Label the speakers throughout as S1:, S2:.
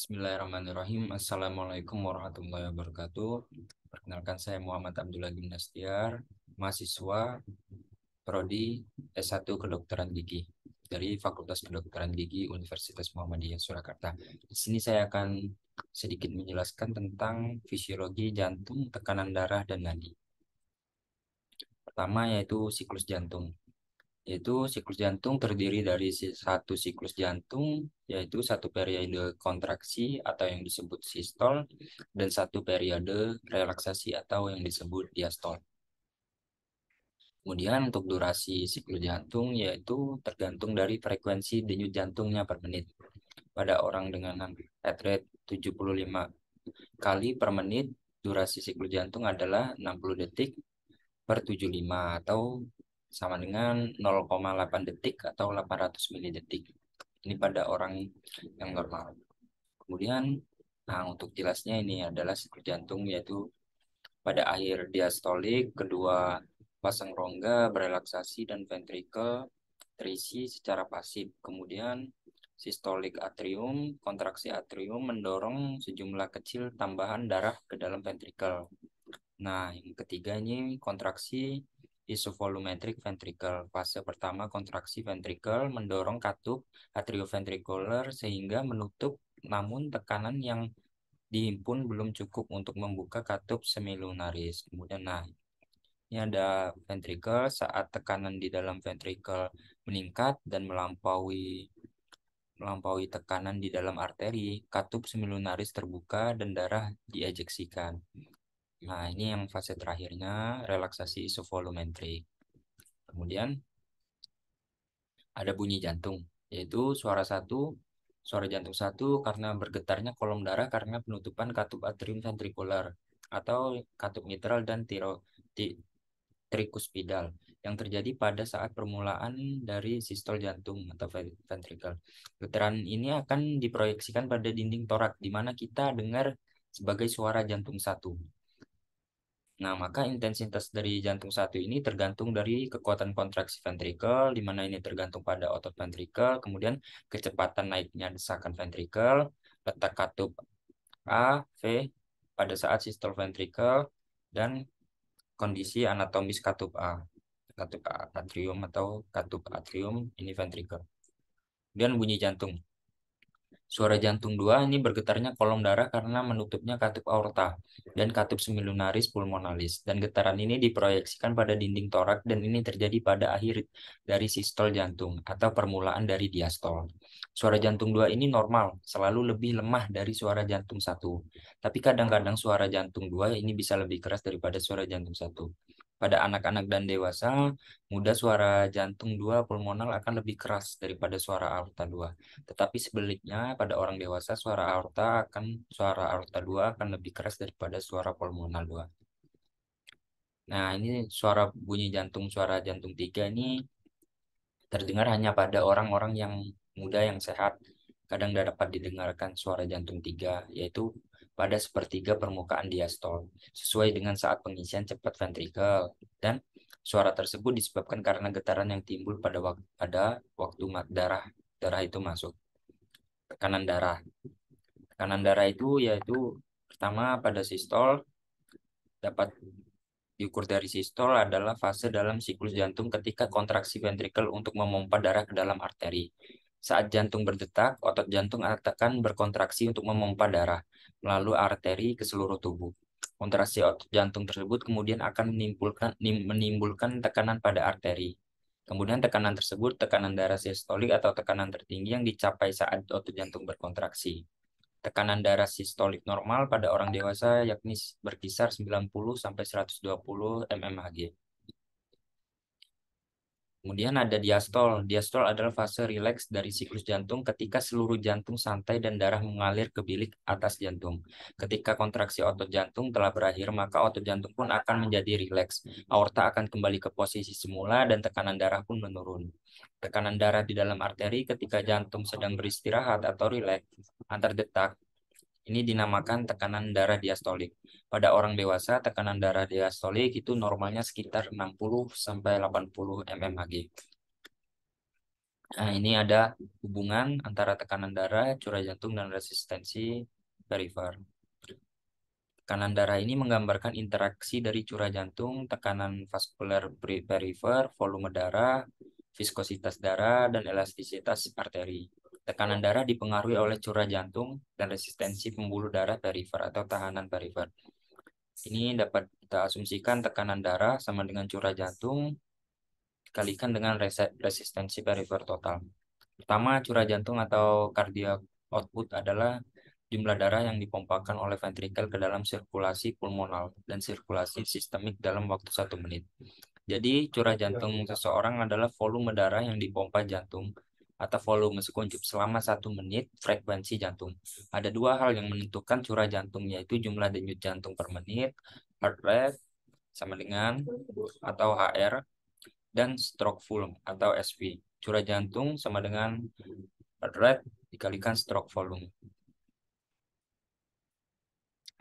S1: Bismillahirrahmanirrahim. Assalamualaikum warahmatullahi wabarakatuh. Perkenalkan, saya Muhammad Abdullah Gimnastiar, mahasiswa Prodi S1 Kedokteran Gigi dari Fakultas Kedokteran Gigi Universitas Muhammadiyah Surakarta. Di sini saya akan sedikit menjelaskan tentang fisiologi jantung, tekanan darah, dan nadi. Pertama yaitu siklus jantung. Yaitu siklus jantung terdiri dari satu siklus jantung, yaitu satu periode kontraksi atau yang disebut sistol, dan satu periode relaksasi atau yang disebut diastol. Kemudian untuk durasi siklus jantung yaitu tergantung dari frekuensi denyut jantungnya per menit. Pada orang dengan heart rate 75 kali per menit, durasi siklus jantung adalah 60 detik per 75 atau sama dengan 0,8 detik atau 800 milidetik. Ini pada orang yang normal. Kemudian, untuk jelasnya ini adalah siklus jantung yaitu pada akhir diastolik, kedua pasang rongga berelaksasi dan ventrikel terisi secara pasif. Kemudian sistolik atrium, kontraksi atrium mendorong sejumlah kecil tambahan darah ke dalam ventrikel. Nah, yang ketiga ini kontraksi isovolumetric ventricle. Fase pertama kontraksi ventrikel mendorong katup atrioventrikuler sehingga menutup, namun tekanan yang dihimpun belum cukup untuk membuka katup semilunaris. Kemudian, ini ada ventrikel saat tekanan di dalam ventrikel meningkat dan melampaui tekanan di dalam arteri, katup semilunaris terbuka dan darah diejeksikan. Nah, ini yang fase terakhirnya, relaksasi isovolumetrik. Kemudian ada bunyi jantung, yaitu suara jantung satu karena bergetarnya kolom darah karena penutupan katup atrium ventrikular atau katup mitral dan trikuspidal yang terjadi pada saat permulaan dari sistol jantung atau ventrikel. Getaran ini akan diproyeksikan pada dinding torak, di mana kita dengar sebagai suara jantung satu. Nah, maka intensitas dari jantung satu ini tergantung dari kekuatan kontraksi ventrikel, di mana ini tergantung pada otot ventrikel, kemudian kecepatan naiknya desakan ventrikel, letak katup A, V pada saat sistol ventrikel, dan kondisi anatomis katup atrium atau katup atrium ini ventrikel. Kemudian bunyi jantung. Suara jantung 2 ini bergetarnya kolom darah karena menutupnya katup aorta dan katup semilunaris pulmonalis. Dan getaran ini diproyeksikan pada dinding torak dan ini terjadi pada akhir dari sistol jantung atau permulaan dari diastol. Suara jantung 2 ini normal, selalu lebih lemah dari suara jantung 1. Tapi kadang-kadang suara jantung 2 ini bisa lebih keras daripada suara jantung 1. Pada anak-anak dan dewasa muda, suara jantung 2 pulmonal akan lebih keras daripada suara aorta 2. Tetapi sebaliknya, pada orang dewasa, suara aorta 2 akan lebih keras daripada suara pulmonal 2. Nah, ini suara jantung 3 ini terdengar hanya pada orang-orang yang muda yang sehat. Kadang dapat didengarkan suara jantung 3, yaitu pada sepertiga permukaan diastol, sesuai dengan saat pengisian cepat ventrikel. Dan suara tersebut disebabkan karena getaran yang timbul pada waktu darah itu masuk. Tekanan darah. Tekanan darah itu yaitu pertama pada sistol, dapat diukur dari sistol adalah fase dalam siklus jantung ketika kontraksi ventrikel untuk memompa darah ke dalam arteri. Saat jantung berdetak, otot jantung akan berkontraksi untuk memompa darah melalui arteri ke seluruh tubuh. Kontraksi otot jantung tersebut kemudian akan menimbulkan tekanan pada arteri. Kemudian tekanan tersebut tekanan darah sistolik atau tekanan tertinggi yang dicapai saat otot jantung berkontraksi. Tekanan darah sistolik normal pada orang dewasa yakni berkisar 90 sampai 120 mmHg. Kemudian ada diastol. Diastol adalah fase rileks dari siklus jantung ketika seluruh jantung santai dan darah mengalir ke bilik atas jantung. Ketika kontraksi otot jantung telah berakhir, maka otot jantung pun akan menjadi rileks. Aorta akan kembali ke posisi semula dan tekanan darah pun menurun. Tekanan darah di dalam arteri ketika jantung sedang beristirahat atau rileks antar detak ini dinamakan tekanan darah diastolik. Pada orang dewasa, tekanan darah diastolik itu normalnya sekitar 60 sampai 80 mmHg. Nah, ini ada hubungan antara tekanan darah, curah jantung, dan resistensi perifer. Tekanan darah ini menggambarkan interaksi dari curah jantung, tekanan vaskuler perifer, volume darah, viskositas darah, dan elastisitas arteri. Tekanan darah dipengaruhi oleh curah jantung dan resistensi pembuluh darah perifer atau tahanan perifer. Ini dapat kita asumsikan tekanan darah sama dengan curah jantung dikalikan dengan resistensi perifer total. Pertama, curah jantung atau cardiac output adalah jumlah darah yang dipompakan oleh ventrikel ke dalam sirkulasi pulmonal dan sirkulasi sistemik dalam waktu 1 menit. Jadi, curah jantung seseorang adalah volume darah yang dipompa jantung atau volume sekuncup selama 1 menit frekuensi jantung. Ada dua hal yang menentukan curah jantung, yaitu jumlah denyut jantung per menit, heart rate, sama dengan atau HR, dan stroke volume atau SV. Curah jantung sama dengan heart rate dikalikan stroke volume.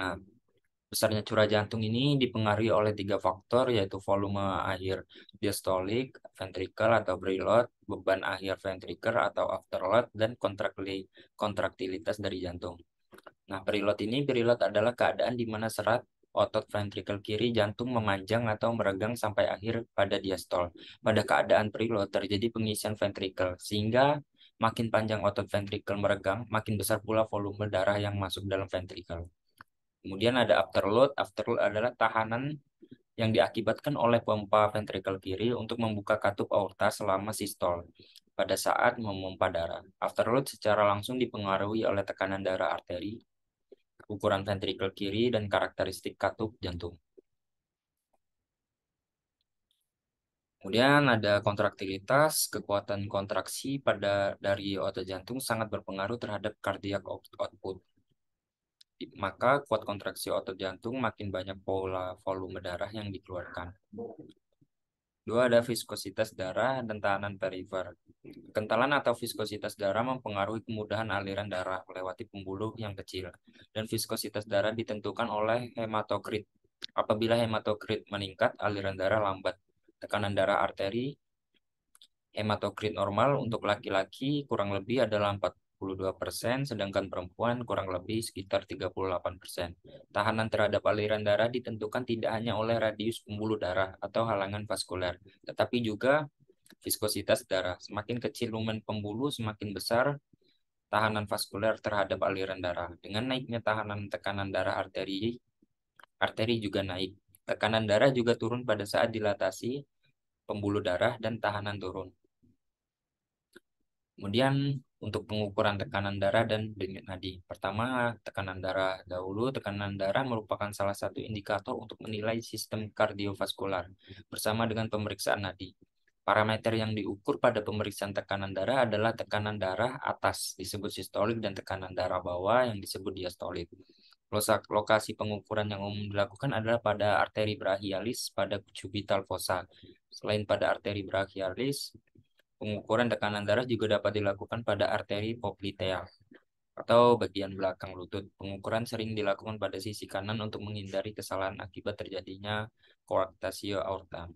S1: Nah, besarnya curah jantung ini dipengaruhi oleh 3 faktor, yaitu volume akhir diastolik, ventricle atau preload, beban akhir ventricle atau afterload, dan kontraktilitas dari jantung. Nah, preload adalah keadaan di mana serat otot ventricle kiri jantung memanjang atau meregang sampai akhir pada diastol. Pada keadaan preload terjadi pengisian ventricle, sehingga makin panjang otot ventricle meregang, makin besar pula volume darah yang masuk dalam ventricle. Kemudian ada afterload. Afterload adalah tahanan yang diakibatkan oleh pompa ventricle kiri untuk membuka katup aorta selama sistol pada saat memompa darah. Afterload secara langsung dipengaruhi oleh tekanan darah arteri, ukuran ventricle kiri, dan karakteristik katup jantung. Kemudian ada kontraktilitas. Kekuatan kontraksi dari otot jantung sangat berpengaruh terhadap cardiac output. Maka kuat kontraksi otot jantung, makin banyak volume darah yang dikeluarkan. Dua, ada viskositas darah dan tahanan perifer. Kentalan atau viskositas darah mempengaruhi kemudahan aliran darah melewati pembuluh yang kecil. Dan viskositas darah ditentukan oleh hematokrit. Apabila hematokrit meningkat, aliran darah lambat. Tekanan darah arteri, hematokrit normal untuk laki-laki kurang lebih adalah 42%, sedangkan perempuan kurang lebih sekitar 38%. Tahanan terhadap aliran darah ditentukan tidak hanya oleh radius pembuluh darah atau halangan vaskuler, tetapi juga viskositas darah. Semakin kecil lumen pembuluh, semakin besar tahanan vaskuler terhadap aliran darah. Dengan naiknya tekanan darah arteri juga naik. Tekanan darah juga turun pada saat dilatasi pembuluh darah dan tahanan turun. Kemudian untuk pengukuran tekanan darah dan denyut nadi. Pertama, tekanan darah dahulu. Tekanan darah merupakan salah satu indikator untuk menilai sistem kardiovaskular bersama dengan pemeriksaan nadi. Parameter yang diukur pada pemeriksaan tekanan darah adalah tekanan darah atas disebut sistolik dan tekanan darah bawah yang disebut diastolik. Lokasi pengukuran yang umum dilakukan adalah pada arteri brachialis pada cubital fossa. Selain pada arteri brachialis, pengukuran tekanan darah juga dapat dilakukan pada arteri popliteal atau bagian belakang lutut. Pengukuran sering dilakukan pada sisi kanan untuk menghindari kesalahan akibat terjadinya koarktasio aorta.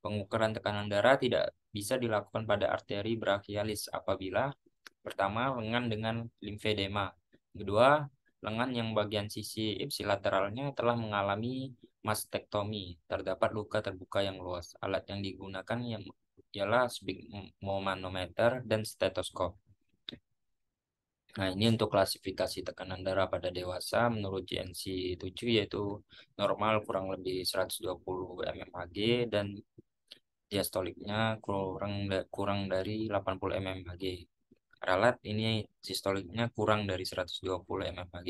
S1: Pengukuran tekanan darah tidak bisa dilakukan pada arteri brachialis apabila pertama, lengan dengan limfedema. Kedua, lengan yang bagian sisi ipsilateralnya telah mengalami mastektomi. Terdapat luka terbuka yang luas. Alat yang digunakan ialah sphygmomanometer dan stetoskop. Nah, ini untuk klasifikasi tekanan darah pada dewasa menurut GNC 7, yaitu normal kurang lebih 120 mmHg dan diastoliknya kurang dari 80 mmHg. Ralat ini sistoliknya kurang dari 120 mmHg.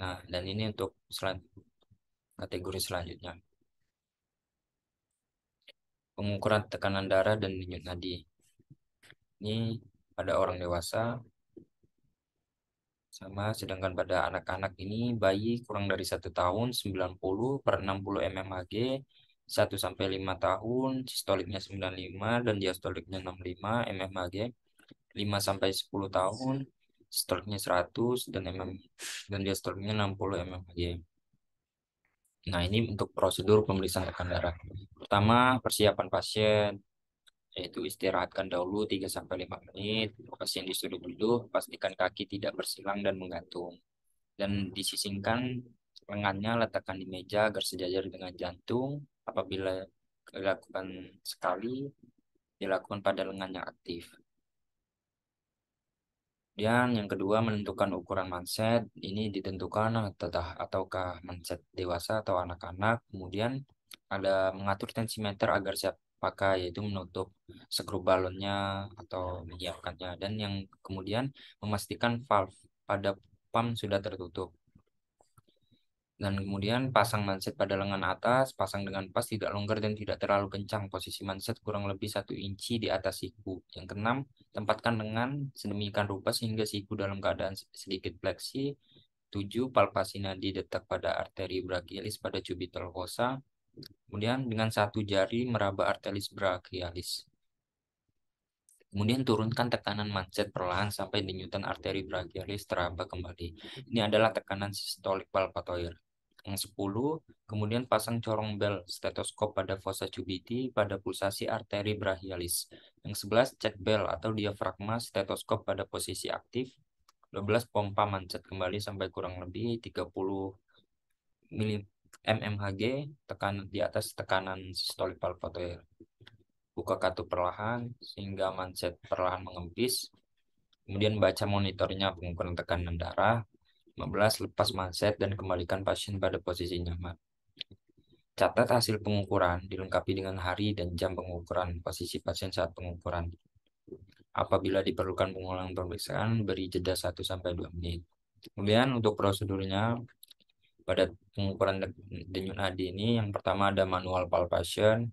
S1: Nah, dan ini untuk kategori selanjutnya. Pengukuran tekanan darah dan denyut nadi. Ini pada orang dewasa sama, sedangkan pada anak-anak ini bayi kurang dari 1 tahun 90 per 60 mmHg, 1 sampai 5 tahun sistoliknya 95 dan diastoliknya 65 mmHg, 5 sampai 10 tahun sistoliknya 100 dan diastoliknya 60 mmHg. Nah, ini untuk prosedur pemeriksaan tekanan darah. Pertama, persiapan pasien. yaitu istirahatkan dahulu 3 sampai 5 menit, pasien disuruh duduk, pastikan kaki tidak bersilang dan menggantung, dan disisingkan lengannya, letakkan di meja agar sejajar dengan jantung. Apabila dilakukan sekali, dilakukan pada lengan yang aktif. Dan yang kedua, menentukan ukuran manset. Ini ditentukan ataukah manset dewasa atau anak-anak. Kemudian ada mengatur tensimeter agar siap pakai, yaitu menutup skru balonnya atau menyiapkannya. Dan yang kemudian memastikan valve pada pump sudah tertutup. Dan kemudian pasang manset pada lengan atas, pasang dengan pas, tidak longgar dan tidak terlalu kencang. Posisi manset kurang lebih 1 inci di atas siku. Yang keenam, tempatkan lengan sedemikian rupa sehingga siku dalam keadaan sedikit fleksi. 7, palpasi nadi detak pada arteri brachialis pada cubital fossa. Kemudian dengan 1 jari meraba arteris brachialis. Kemudian turunkan tekanan manset perlahan sampai denyutan arteri brachialis teraba kembali. Ini adalah tekanan sistolik palpatoid. Yang 10, kemudian pasang corong bel stetoskop pada fossa cubiti pada pulsasi arteri brachialis. Yang 11, cek bel atau diafragma stetoskop pada posisi aktif. 12, pompa manset kembali sampai kurang lebih 30 mmHg, tekan di atas tekanan sistolik palpatoid. Buka katup perlahan sehingga manset perlahan mengempis. Kemudian baca monitornya pengukuran tekanan darah. 15, lepas manset dan kembalikan pasien pada posisi nyaman. Catat hasil pengukuran dilengkapi dengan hari dan jam pengukuran posisi pasien saat pengukuran. Apabila diperlukan pengulangan pemeriksaan, beri jeda 1 sampai 2 menit. Kemudian untuk prosedurnya pada pengukuran denyut nadi ini, yang pertama ada manual palpation,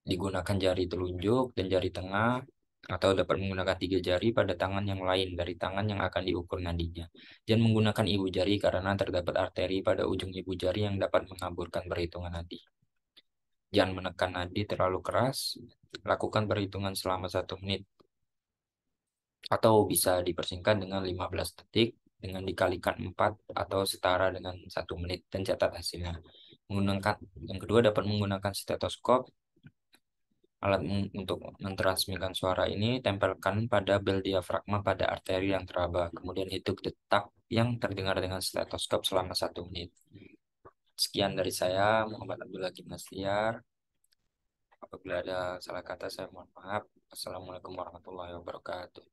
S1: digunakan jari telunjuk dan jari tengah, atau dapat menggunakan 3 jari pada tangan yang lain dari tangan yang akan diukur nadinya. Jangan menggunakan ibu jari karena terdapat arteri pada ujung ibu jari yang dapat mengaburkan perhitungan nadi. Jangan menekan nadi terlalu keras. Lakukan perhitungan selama 1 menit. Atau bisa dipersingkat dengan 15 detik dengan dikalikan 4 atau setara dengan 1 menit, dan catat hasilnya. Yang kedua, dapat menggunakan stetoskop. Alat untuk mentransmisikan suara ini tempelkan pada bel diafragma pada arteri yang teraba. Kemudian hitung detak yang terdengar dengan stetoskop selama 1 menit. Sekian dari saya, Muhammad Abdullah Gimnastiar. Apabila ada salah kata, saya mohon maaf. Assalamualaikum warahmatullahi wabarakatuh.